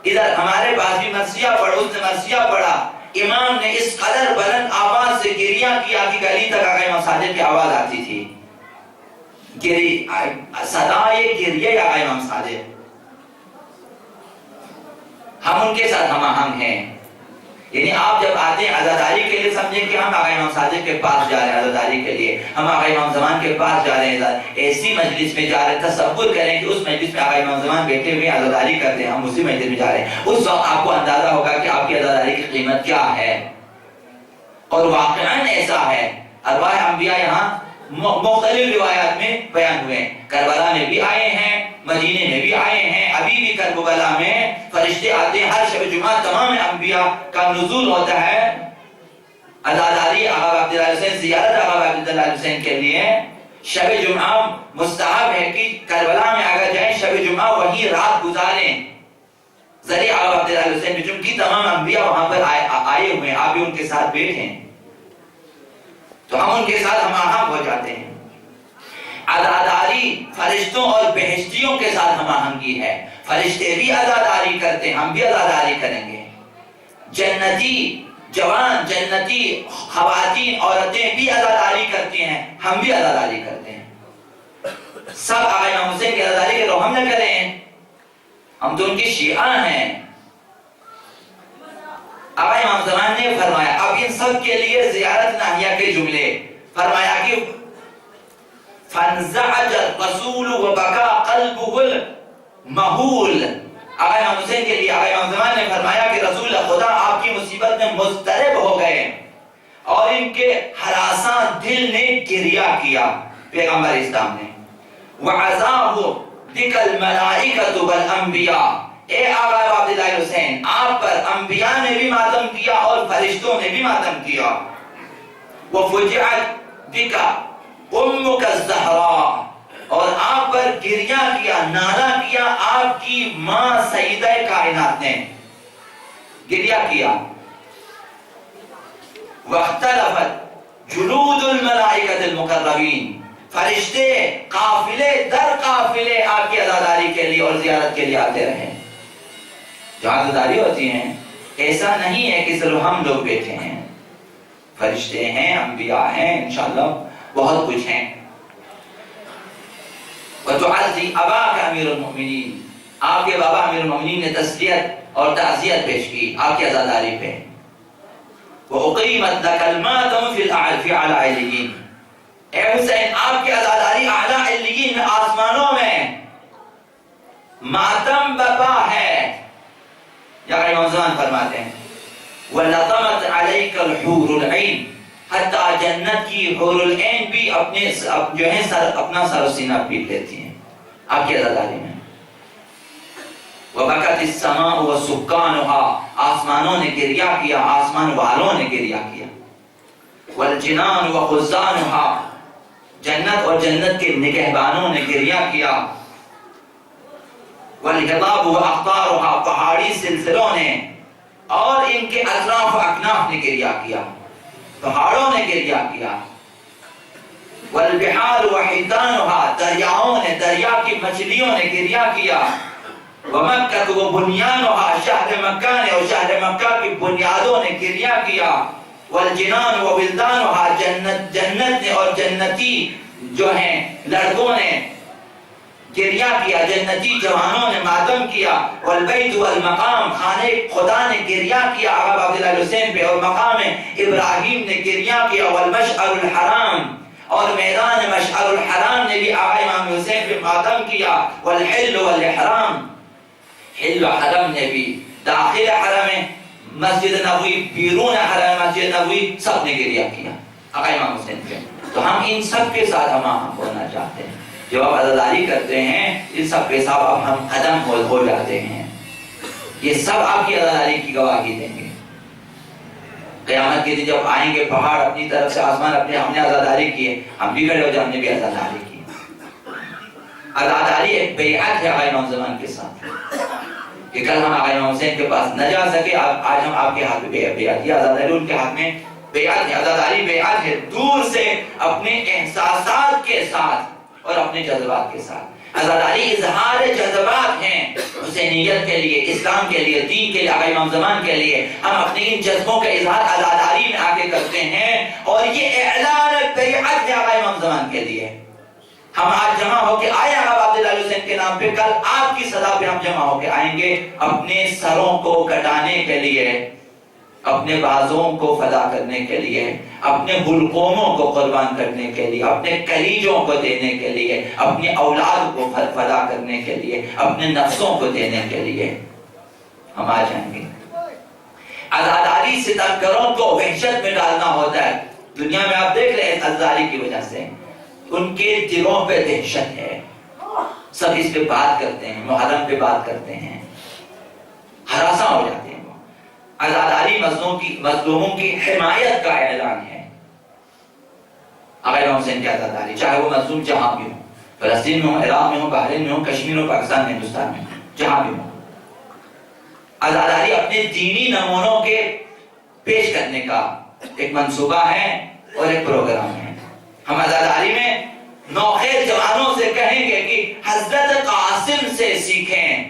ادھر ہمارے پاس بھی مرثیہ پڑھو. اس نے مرثیہ پڑھا. امام نے اس قدر بلند آواز سے گریہ کیا کہ گلی تک آقا امام صادق کی آواز آتی تھی. صدائے گریہ آقا امام صادق. ہم ان کے ساتھ ہم آہنگ ہیں. یعنی آپ جب آتے ہیں عزاداری کے لیے سمجھیں کہ ہم آقا امام صادق کے پاس جا رہے ہیں عزاداری کے لیے، ہم آقا امام زمان کے پاس جا رہے ہیں، ایسی مجلس میں جا رہے ہیں. تصور کریں کہ اس مجلس میں آقا امام زمان بیٹھے ہوئے عزاداری کرتے ہیں، ہم اسی مجلس میں جا رہے ہیں. اس وقت آپ کو اندازہ ہوگا کہ آپ کی عزاداری کی قیمت کیا ہے. اور واقعاً ایسا ہے. ارواح انبیاء یہاں مختلف روایات میں بیان ہوئے ہیں. کربلا میں بھی آئے ہیں، مدینے میں بھی آئے ہیں. ابھی بھی کربلا میں فرشتے آتے ہیں. ہر شب جمعہ تمام انبیاء کا نزول ہوتا ہے. عزاداری آقا عبداللہ حسین، زیارت آقا عبداللہ حسین کے لیے شب جمعہ مستحب ہے کہ کربلا میں اگر جائیں شب جمعہ وہی رات گزاریں. ذریعہ آقا عبداللہ حسین بھی، چونکہ تمام انبیاء وہاں پر آئے ہوئے ہیں، آپ بھی ان کے ساتھ بیٹھیں تو ہم ان کے ساتھ ہم آہنگ ہو جاتے ہیں. عزاداری فرشتوں اور بہشتیوں کے ساتھ ہم آہنگی ہے. فرشتے بھی عزاداری کرتے ہیں، ہم بھی عزاداری کریں گے. جنتی جوان، جنتی خواتین، عورتیں بھی عزاداری کرتی ہیں، ہم بھی عزاداری کرتے ہیں. سب آقا امام حسین کی عزاداری کے ہم نہ کریں، ہم تو ان کی شیعہ ہیں. آقا امام زمان نے فرمایا، اب ان سب کے لیے زیارت ناہیہ کے جملے فرمایا کہ فَانْزَعَجَ الرَّسُولُ وَبَكَى قَلْبُهُ الْمَهُولِ. آقا امام حسین کے لیے آقا امام زمان نے فرمایا کہ رسول خدا آپ کی مصیبت میں مضطرب ہو گئے اور ان کے ہراساں دل نے گریہ کیا. پیغمبر اسلام نے وَعَزَاهُ بِكَ الْمَلَائِكَةُ وَالْأَنْبِيَاءُ. اے آقا عبداللہ حسین، آپ پر انبیاء نے بھی ماتم کیا اور فرشتوں نے بھی ماتم کیا. وَفُجِعَتْ بِكَ أُمُّكَ الزَّهْرَاءُ. اور آپ پر گریہ کیا، نالہ کیا آپ کی ماں سیدہ کائنات نے گریہ کیا. وَاخْتَلَفَتْ جُلُودُ الْمَلَائِكَةِ الْمُقَرَّبِينَ. فرشتے قافلے در قافلے آپ کی عزاداری کے لیے اور زیارت کے لیے آتے رہے. جو عزاداری ہوتی ہیں ایسا نہیں ہے کہ صرف ہم لوگ بیٹھے ہیں، فرشتے ہیں، انبیاء ہیں، انشاءاللہ بہت کچھ ہیں. وَتُعَزِّي أَبَاكَ أَمِيرُ الْمُؤْمِنِينَ. آپ کے بابا امیر المؤمنین نے تسلیت اور تعزیت پیش کی آپ کی عزاداری پہ. وَأُقِيمَتْ لَكَ الْمَاتَمُ فِي أَعْلَى عِلِّيِّينَ. اے حسین، آپ کی عزاداری اعلیٰ علیین میں، آسمانوں میں ماتم برپا ہے. یا امام زمان فرماتے ہیں وَلَطَمَتْ عَلَيْكَ الْحُورُ الْعِينَ. حتیٰ جنت کی حور العین بھی اپنے جو ہے اپنا سر و سینہ پیٹ لیتی ہیں آپ کی عزاداری میں. وَبَكَتِ السَّمَاءُ وَسُكَّانُهَا. آسمانوں نے گریہ کیا، آسمان والوں نے گریہ کیا. وَالْجِنَانُ وَخُزَّانُهَا. جنت اور جنت کے نگہبانوں نے گریہ کیا. وَالْهِضَابُ وَأَخْطَارُهَا. پہاڑی سلسلوں نے اور ان کے اطراف و اکناف نے گریہ کیا، پہاڑوں نے گریہ کیا. وَالْبِحَارُ وَحِيطَانُهَا. دریاؤں نے، دریا کی مچھلیوں نے گریہ کیا. وَمَكَّةُ وَبُنْيَانُهَا. شہر مکہ نے اور شہر مکہ کی بنیادوں نے گریہ کیا. وَالْجِنَانُ وَوِلْدَانُهَا. جنت نے اور جنتی جو ہیں لڑکوں نے گریہ کیا، جنتی جوانوں نے ماتم کیا. والبیت والمقام. خانے خدا نے گریہ کیا آقا عبداللہ حسین پہ اور مقام ابراہیم نے گریہ کیا. والمشعر الحرام. اور میدان مشعر الحرام نے بھی آقا امام حسین پہ ماتم کیا. والحل والحرام. حل و حرم نے بھی، داخل حرم مسجد نبوی، بیرون حرم مسجد نبوی، سب نے گریہ کیا آقا امام حسین پہ. تو ہم ان سب کے ساتھ ہم ہونا چاہتے ہیں. جو آپ عزاداری کرتے ہیں ان سب کے ساتھ آپ ہم قدم ہو جاتے ہیں. یہ سب آپ کی عزاداری کی گواہی دیں گے. قیامت کے دن جب آئیں گے پہاڑ اپنی طرف سے، آسمان اپنے، ہم نے عزاداری کی ہے، ہم بھی کھڑے ہو جائیں، ہم نے بھی عزاداری کی. عزاداری ایک بیعت ہے آقا امام زمان کے ساتھ کہ کل ہم آقا امام حسین کے پاس نہ جا سکے، آج ہم آپ کے ہاتھ میں بیعت. یہ عزاداری ان کے ہاتھ میں بیعت ہے. عزاداری بیعت ہے. دور سے اپنے احساسات کے ساتھ اور اپنے جذبات کے ساتھ۔ عزاداری اظہار جذبات ہیں حسینیت کے لیے، اسلام کے لیے، دین کے لیے، آقا امام زمان کے لیے۔ ہم اپنے ان جذبوں کا اظہار عزاداری میں آ کے کرتے ہیں، اور یہ اعلان بیعت ہے آقا امام زمان کے لیے۔ ہم آج جمع ہو کے آئے آقا عبداللہ حسین کے نام پہ، کل آپ کی صدا پہ ہم جمع ہو کے آئیں گے اپنے سروں کو کٹانے کے لیے، اپنے بازوں کو فدا کرنے کے لیے، اپنے حلقوموں کو قربان کرنے کے لیے، اپنے کلیجوں کو دینے کے لیے، اپنی اولاد کو فدا کرنے کے لیے، اپنے نفسوں کو دینے کے لیے ہم آ جائیں گے۔ عزاداری ستمگروں کو وحشت میں ڈالنا ہوتا ہے۔ دنیا میں آپ دیکھ رہے ہیں عزاداری کی وجہ سے ان کے دلوں پہ دہشت ہے، سب اس پہ بات کرتے ہیں، محرم پہ بات کرتے ہیں، ہراساں ہو جاتے ہیں۔ عزاداری مظلوموں کی حمایت کا اعلان ہے۔ آقا امام حسین کی عزاداری، چاہے وہ مظلوم جہاں بھی ہو، فلسطین میں ہو، عراق میں ہو، بحرین میں ہو، کشمیر میں ہو، پاکستان میں، ہندوستان میں، جہاں بھی ہو، عزاداری اپنے دینی نمونوں کے پیش کرنے کا ایک منصوبہ ہے اور ایک پروگرام ہے۔ ہم عزاداری میں نوخیز جوانوں سے کہیں گے کہ حضرت قاسم سے سیکھیں۔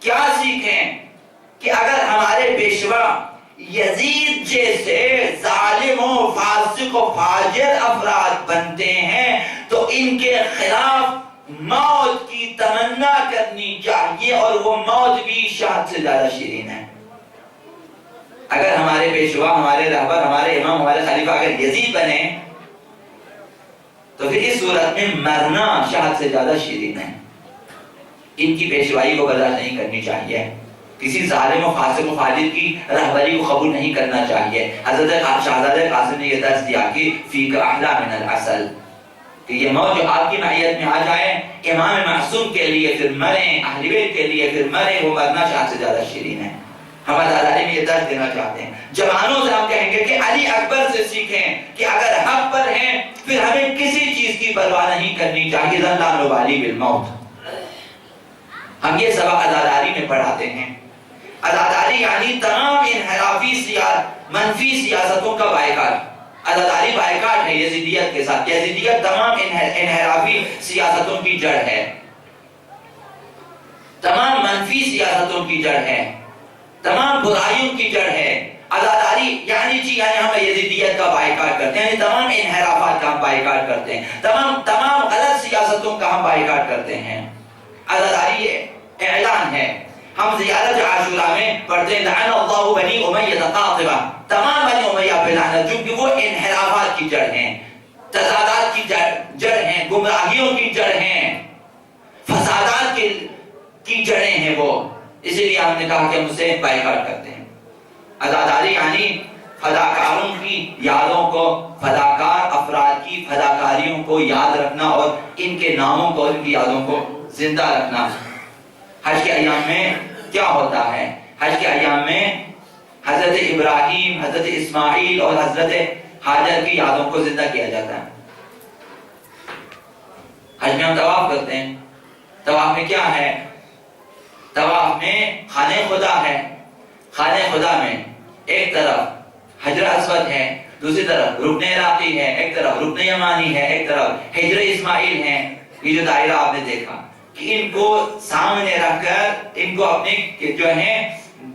کیا سیکھیں؟ کہ اگر ہمارے پیشوا یزید جیسے ظالم و فاسق و فاجر افراد بنتے ہیں تو ان کے خلاف موت کی تمنا کرنی چاہیے، اور وہ موت بھی شہد سے زیادہ شیرین ہے۔ اگر ہمارے پیشوا، ہمارے رہبر، ہمارے امام، ہمارے خلیفہ اگر یزید بنے تو پھر اس صورت میں مرنا شہد سے زیادہ شیرین ہے۔ ان کی پیشوائی کو برداشت نہیں کرنی چاہیے، کسی ظالم و فاسق و فاجر کی رہبری کو قبول نہیں کرنا چاہیے۔ حضرت شہزادہ قاسم نے یہ درس دیا کہ فیک احلی من العسل، کہ یہ موت جو آپ کی معیت میں آ جائے، امام معصوم کے لیے پھر مریں، اہل بیت کے لیے پھر مریں، وہ مرنا شہد سے زیادہ شیرین ہے۔ ہم عزاداری میں یہ درس دینا چاہتے ہیں۔ جوانوں سے ہم کہیں گے کہ علی اکبر سے سیکھیں کہ اگر حق پر ہیں پھر ہمیں کسی چیز کی پرواہ نہیں کرنی چاہیے، لا نبالی بالموت۔ ہم یہ سبق عزاداری میں پڑھاتے ہیں۔ عزاداری یعنی تمام انحرافی منفی سیاستوں کا بائیکاٹ۔ عزاداری بائیکاٹ ہے یزیدیت کے ساتھ۔ یزیدیت تمام انحرافی سیاستوں کی جڑ ہے، تمام منفی سیاستوں کی جڑ ہے، تمام برائیوں کی جڑ ہے۔ عزاداری یعنی ہم یزیدیت کا بائیکاٹ کرتے ہیں، یعنی تمام انحرافات کا ہم بائیکاٹ کرتے ہیں، تمام غلط سیاستوں کا ہم بائیکاٹ کرتے ہیں۔ عزاداری اعلان ہے۔ ہم زیارت عاشوراء میں پڑھتے ہیں لعن اللہ بنی امیہ قاطبہ، تمام بنی امیہ پہ لعنت، چونکہ وہ انحرافات کی جڑ ہیں، تضادات کی جڑ ہیں، گمراہیوں کی جڑ ہیں، فسادات کی جڑیں ہیں وہ، اسی لیے ہم نے کہا کہ ہم اسے بائیکاٹ کرتے ہیں۔ عزاداری یعنی فداکاروں کی یادوں کو، فداکار افراد کی فداکاریوں کو یاد رکھنا اور ان کے ناموں کو، ان کی یادوں کو زندہ رکھنا۔ حج کے ایام میں کیا ہوتا ہے؟ حج کے ایام میں حضرت ابراہیم، حضرت اسماعیل اور حضرت حاجر کی یادوں کو زندہ کیا جاتا ہے۔ حج میں ہم طواف کرتے ہیں۔ طواف میں کیا ہے؟ طواف میں خانہ خدا ہے۔ خانہ خدا میں ایک طرف حجر اسود ہے، دوسری طرف رکن عراقی ہے، ایک طرف رکن یمانی ہے، ایک طرف حجر اسماعیل ہے۔ یہ جو دائرہ آپ نے دیکھا کہ ان کو سامنے رکھ کر، ان کو اپنے جو ہے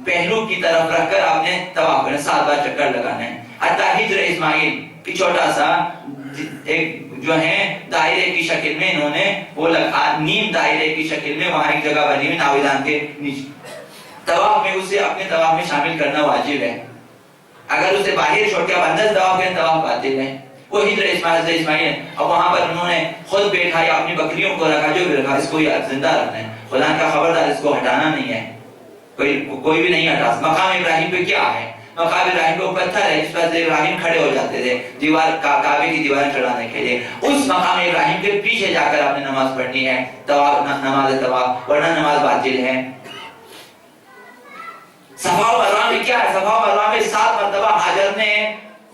پہلو کی طرف رکھ کر آپ نے طواف کرنا، 7 بار چکر لگانا ہے۔ حتی حجر اسماعیل کی چھوٹا سا ایک جو ہے دائرے کی شکل میں انہوں نے وہ نیم دائرے کی شکل میں وہاں ایک جگہ بنی ہوئی ناودان کے نیچے۔ طواف میں اسے اپنے طواف میں شامل کرنا واجب ہے۔ اگر اسے باہر چھوڑ کے اندر طواف کریں، طواف باطل ہے۔ وہ حجر اسماعیل، اب وہاں پر انہوں نے خود بیٹھا یا اپنی بکریوں کو رکھا، جو بھی رکھا، اس کو زندہ رکھنا ہے، خدا کا خبردار، اس کو ہٹانا نہیں ہے، کوئی بھی نہیں ہٹا۔ مقام ابراہیم پہ کیا ہے؟ مقام ابراہیم پہ پتھر ہے جس پر ابراہیم کھڑے ہو جاتے تھے دیوار کعبے کی دیواریں چڑھانے کے لیے۔ اس مقام ابراہیم کے پیچھے جا کر آپ نے نماز پڑھنی ہے، نماز طواف، ورنہ نماز باطل ہے۔ صفا و مروہ میں کیا ہے؟ صفا و مروہ میں 7 مرتبہ حاجر نے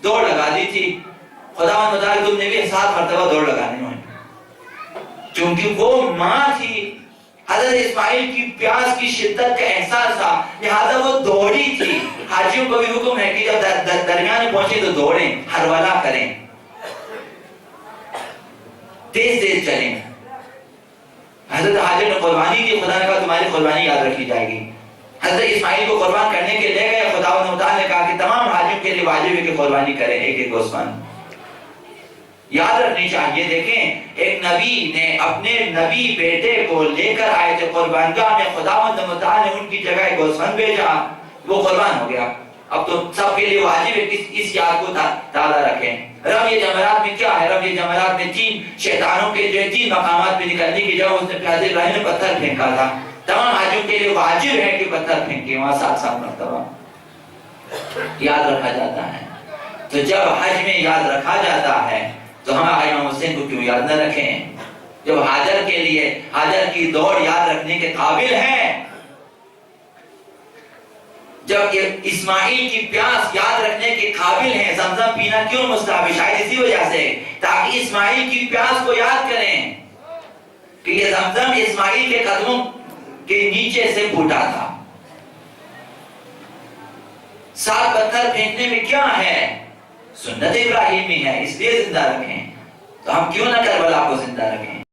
دوڑ لگا دی تھی، خدا متعال تم نے بھی 7 مرتبہ دوڑ لگانے ہوئے، چونکہ وہ ماں تھی، حضرت اسماعیل کی پیاس کی شدت کا احساس تھا، لہذا وہ دوڑی تھی۔ حاجیوں کو بھی حکم ہے کہ جب درمیان میں پہنچے تو دوڑیں، ہرولا کریں، تیز تیز چلیں۔ حضرت حاجر نے قربانی دی، خدا نے کہا تمہاری قربانی یاد رکھی جائے گی۔ حضرت اسماعیل کو قربان کرنے کے لے گئے، خداوند متعال نے کہا کہ تمام حاجیوں کے لیے واجب ہے کہ قربانی کریں ایک ایک گوسفند۔ یاد رکھنی چاہیے، دیکھیں ایک نبی نے اپنے نبی بیٹے کو لے کر آئے تھے قربانگاہ میں، خداوند متعال نے ان کی جگہ ایک گوسفند بھیجا، وہ قربان ہو گیا۔ اب تو سب کے لیے واجب ہے کہ اس یاد کو تازہ رکھیں۔ رمی جمرات میں کیا ہے؟ رمی جمرات میں 3 شیطانوں کے جو 3 مقامات پہ نکلنے کی جگہ اس نے حضرت ابراہیم نے پتھر پھینکا تھا۔ تمام حاجیوں کے لیے واجب ہے کہ پتھر پھینکیں وہاں 7 مرتبہ، یاد رکھا جاتا ہے۔ تو جب حج میں یاد رکھا جاتا ہے تو ہم امام حسین کو کیوں یاد نہ رکھیں؟ جب حاجر کے لیے حاجر کی دوڑ یاد رکھنے کے قابل ہے، جب اسماعیل کی پیاس یاد رکھنے کے قابل ہیں، زمزم پینا کیوں مستحب ہے؟ شاید اسی وجہ سے تاکہ اسماعیل کی پیاس کو یاد کریں کہ یہ زمزم اسماعیل کے قدموں کے نیچے سے پھوٹا تھا۔ 7 پتھر پھینکنے میں کیا ہے؟ سنت ابراہیمی ہے، اس لیے زندہ رکھیں۔ تو ہم کیوں نہ کربلا کو زندہ رکھیں؟